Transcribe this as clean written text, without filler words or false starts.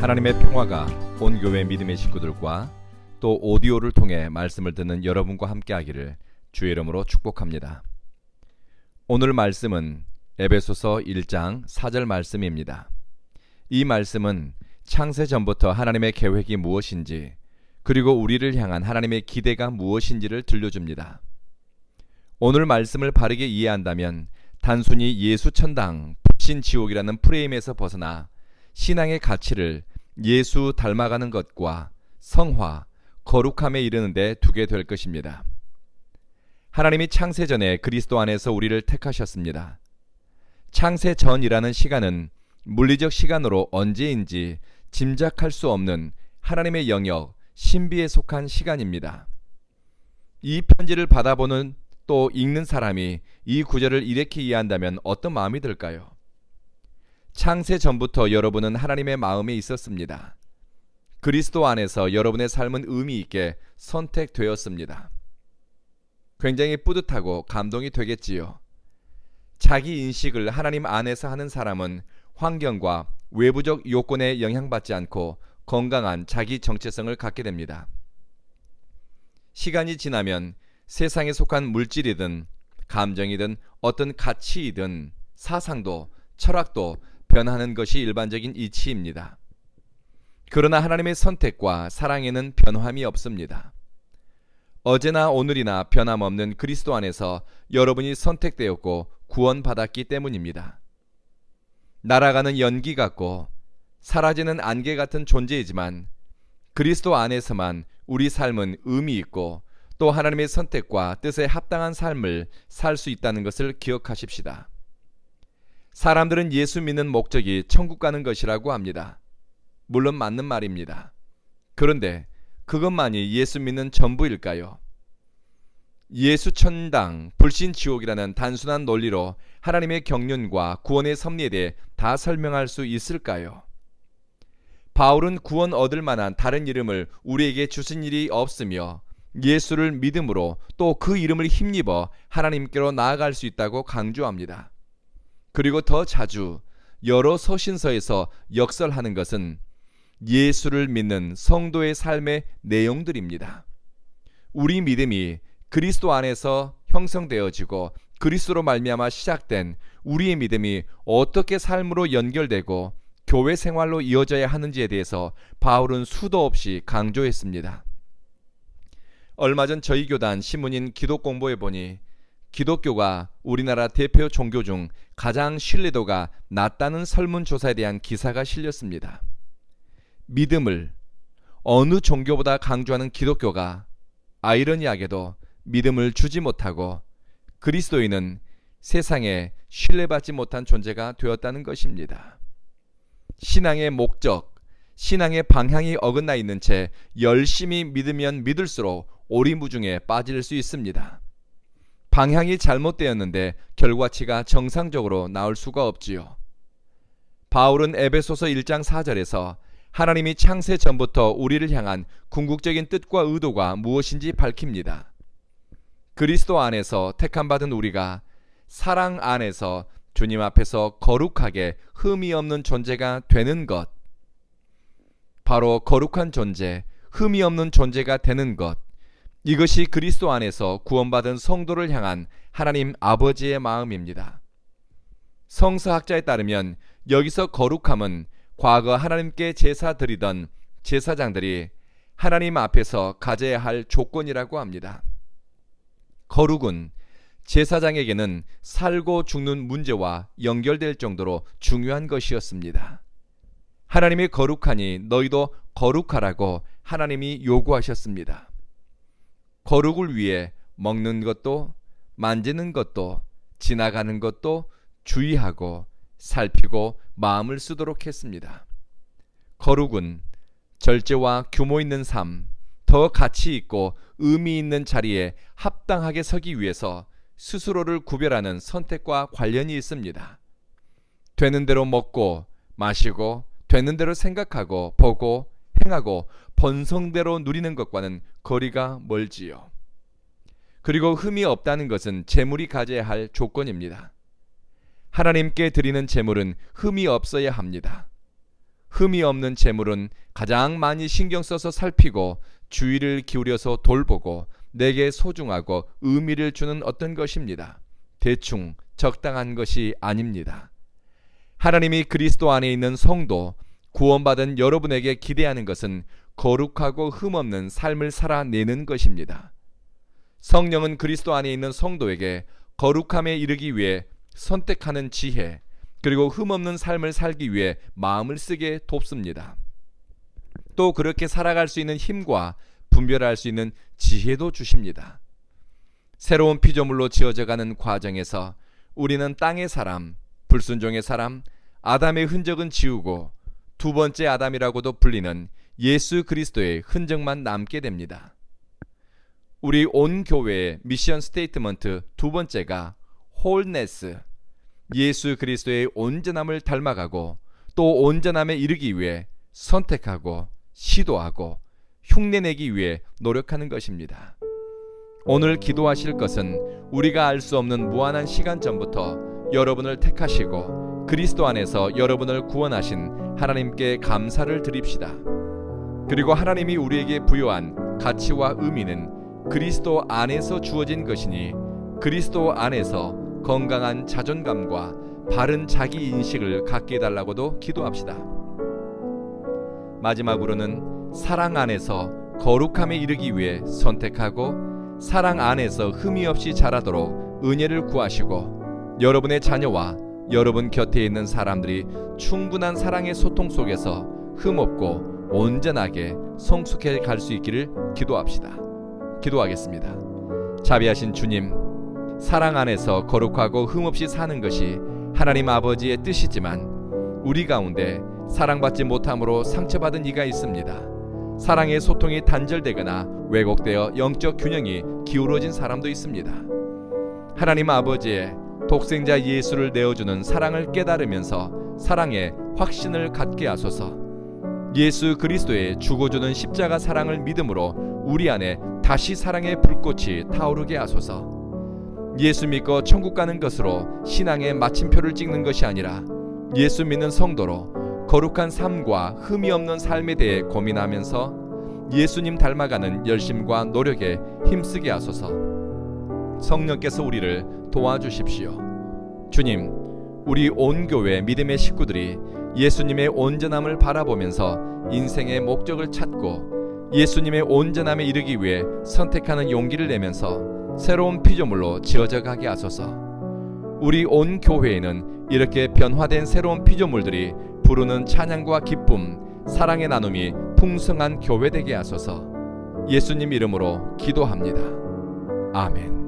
하나님의 평화가 온 교회 믿음의 식구들과 또 오디오를 통해 말씀을 듣는 여러분과 함께하기를 주의 이름으로 축복합니다. 오늘 말씀은 에베소서 1장 4절 말씀입니다. 이 말씀은 창세 전부터 하나님의 계획이 무엇인지, 그리고 우리를 향한 하나님의 기대가 무엇인지를 들려줍니다. 오늘 말씀을 바르게 이해한다면 단순히 예수 천당, 불신 지옥이라는 프레임에서 벗어나 신앙의 가치를 예수 닮아가는 것과 성화, 거룩함에 이르는 데 두게 될 것입니다. 하나님이 창세 전에 그리스도 안에서 우리를 택하셨습니다. 창세 전이라는 시간은 물리적 시간으로 언제인지 짐작할 수 없는 하나님의 영역, 신비에 속한 시간입니다. 이 편지를 받아보는 또 읽는 사람이 이 구절을 이렇게 이해한다면 어떤 마음이 들까요? 창세 전부터 여러분은 하나님의 마음에 있었습니다. 그리스도 안에서 여러분의 삶은 의미 있게 선택되었습니다. 굉장히 뿌듯하고 감동이 되겠지요. 자기 인식을 하나님 안에서 하는 사람은 환경과 외부적 요건에 영향받지 않고 건강한 자기 정체성을 갖게 됩니다. 시간이 지나면 세상에 속한 물질이든 감정이든 어떤 가치이든 사상도 철학도 변하는 것이 일반적인 이치입니다. 그러나 하나님의 선택과 사랑에는 변함이 없습니다. 어제나 오늘이나 변함없는 그리스도 안에서 여러분이 선택되었고 구원받았기 때문입니다. 날아가는 연기 같고 사라지는 안개 같은 존재이지만 그리스도 안에서만 우리 삶은 의미 있고 또 하나님의 선택과 뜻에 합당한 삶을 살 수 있다는 것을 기억하십시다. 사람들은 예수 믿는 목적이 천국 가는 것이라고 합니다. 물론 맞는 말입니다. 그런데 그것만이 예수 믿는 전부일까요? 예수 천당, 불신 지옥이라는 단순한 논리로 하나님의 경륜과 구원의 섭리에 대해 다 설명할 수 있을까요? 바울은 구원 얻을 만한 다른 이름을 우리에게 주신 일이 없으며 예수를 믿음으로 또 그 이름을 힘입어 하나님께로 나아갈 수 있다고 강조합니다. 그리고 더 자주 여러 서신서에서 역설하는 것은 예수를 믿는 성도의 삶의 내용들입니다. 우리 믿음이 그리스도 안에서 형성되어지고 그리스도로 말미암아 시작된 우리의 믿음이 어떻게 삶으로 연결되고 교회 생활로 이어져야 하는지에 대해서 바울은 수도 없이 강조했습니다. 얼마 전 저희 교단 신문인 기독공보에 보니 기독교가 우리나라 대표 종교 중 가장 신뢰도가 낮다는 설문조사에 대한 기사가 실렸습니다. 믿음을 어느 종교보다 강조하는 기독교가 아이러니하게도 믿음을 주지 못하고 그리스도인은 세상에 신뢰받지 못한 존재가 되었다는 것입니다. 신앙의 목적, 신앙의 방향이 어긋나 있는 채 열심히 믿으면 믿을수록 오리무중에 빠질 수 있습니다. 방향이 잘못되었는데 결과치가 정상적으로 나올 수가 없지요. 바울은 에베소서 1장 4절에서 하나님이 창세 전부터 우리를 향한 궁극적인 뜻과 의도가 무엇인지 밝힙니다. 그리스도 안에서 택함받은 우리가 사랑 안에서 주님 앞에서 거룩하게 흠이 없는 존재가 되는 것, 바로 거룩한 존재, 흠이 없는 존재가 되는 것, 이것이 그리스도 안에서 구원받은 성도를 향한 하나님 아버지의 마음입니다. 성서학자에 따르면 여기서 거룩함은 과거 하나님께 제사 드리던 제사장들이 하나님 앞에서 가져야 할 조건이라고 합니다. 거룩은 제사장에게는 살고 죽는 문제와 연결될 정도로 중요한 것이었습니다. 하나님이 거룩하니 너희도 거룩하라고 하나님이 요구하셨습니다. 거룩을 위해 먹는 것도 만지는 것도 지나가는 것도 주의하고 살피고 마음을 쓰도록 했습니다. 거룩은 절제와 규모 있는 삶, 더 가치 있고 의미 있는 자리에 합당하게 서기 위해서 스스로를 구별하는 선택과 관련이 있습니다. 되는 대로 먹고 마시고 되는 대로 생각하고 보고 행하고 본성대로 누리는 것과는 거리가 멀지요. 그리고 흠이 없다는 것은 재물이 가져야 할 조건입니다. 하나님께 드리는 재물은 흠이 없어야 합니다. 흠이 없는 재물은 가장 많이 신경 써서 살피고 주의를 기울여서 돌보고 내게 소중하고 의미를 주는 어떤 것입니다. 대충 적당한 것이 아닙니다. 하나님이 그리스도 안에 있는 성도, 구원받은 여러분에게 기대하는 것은 거룩하고 흠없는 삶을 살아내는 것입니다. 성령은 그리스도 안에 있는 성도에게 거룩함에 이르기 위해 선택하는 지혜, 그리고 흠없는 삶을 살기 위해 마음을 쓰게 돕습니다. 또 그렇게 살아갈 수 있는 힘과 분별할 수 있는 지혜도 주십니다. 새로운 피조물로 지어져가는 과정에서 우리는 땅의 사람, 불순종의 사람, 아담의 흔적은 지우고 두 번째 아담이라고도 불리는 예수 그리스도의 흔적만 남게 됩니다. 우리 온 교회의 미션 스테이트먼트 두 번째가 홀네스, 예수 그리스도의 온전함을 닮아가고 또 온전함에 이르기 위해 선택하고 시도하고 흉내내기 위해 노력하는 것입니다. 오늘 기도하실 것은 우리가 알 수 없는 무한한 시간 전부터 여러분을 택하시고 그리스도 안에서 여러분을 구원하신 하나님께 감사를 드립시다. 그리고 하나님이 우리에게 부여한 가치와 의미는 그리스도 안에서 주어진 것이니 그리스도 안에서 건강한 자존감과 바른 자기 인식을 갖게 해달라고도 기도합시다. 마지막으로는 사랑 안에서 거룩함에 이르기 위해 선택하고 사랑 안에서 흠이 없이 자라도록 은혜를 구하시고 여러분의 자녀와 여러분 곁에 있는 사람들이 충분한 사랑의 소통 속에서 흠없고 온전하게 성숙해 갈 수 있기를 기도합시다. 기도하겠습니다. 자비하신 주님, 사랑 안에서 거룩하고 흠없이 사는 것이 하나님 아버지의 뜻이지만 우리 가운데 사랑받지 못함으로 상처받은 이가 있습니다. 사랑의 소통이 단절되거나 왜곡되어 영적 균형이 기울어진 사람도 있습니다. 하나님 아버지의 독생자 예수를 내어주는 사랑을 깨달으면서 사랑의 확신을 갖게 하소서. 예수 그리스도의 주고주는 십자가 사랑을 믿음으로 우리 안에 다시 사랑의 불꽃이 타오르게 하소서. 예수 믿고 천국 가는 것으로 신앙의 마침표를 찍는 것이 아니라 예수 믿는 성도로 거룩한 삶과 흠이 없는 삶에 대해 고민하면서 예수님 닮아가는 열심과 노력에 힘쓰게 하소서. 성령께서 우리를 도와주십시오. 주님, 우리 온 교회 믿음의 식구들이 예수님의 온전함을 바라보면서 인생의 목적을 찾고 예수님의 온전함에 이르기 위해 선택하는 용기를 내면서 새로운 피조물로 지어져 가게 하소서. 우리 온 교회에는 이렇게 변화된 새로운 피조물들이 부르는 찬양과 기쁨, 사랑의 나눔이 풍성한 교회 되게 하소서. 예수님 이름으로 기도합니다. 아멘.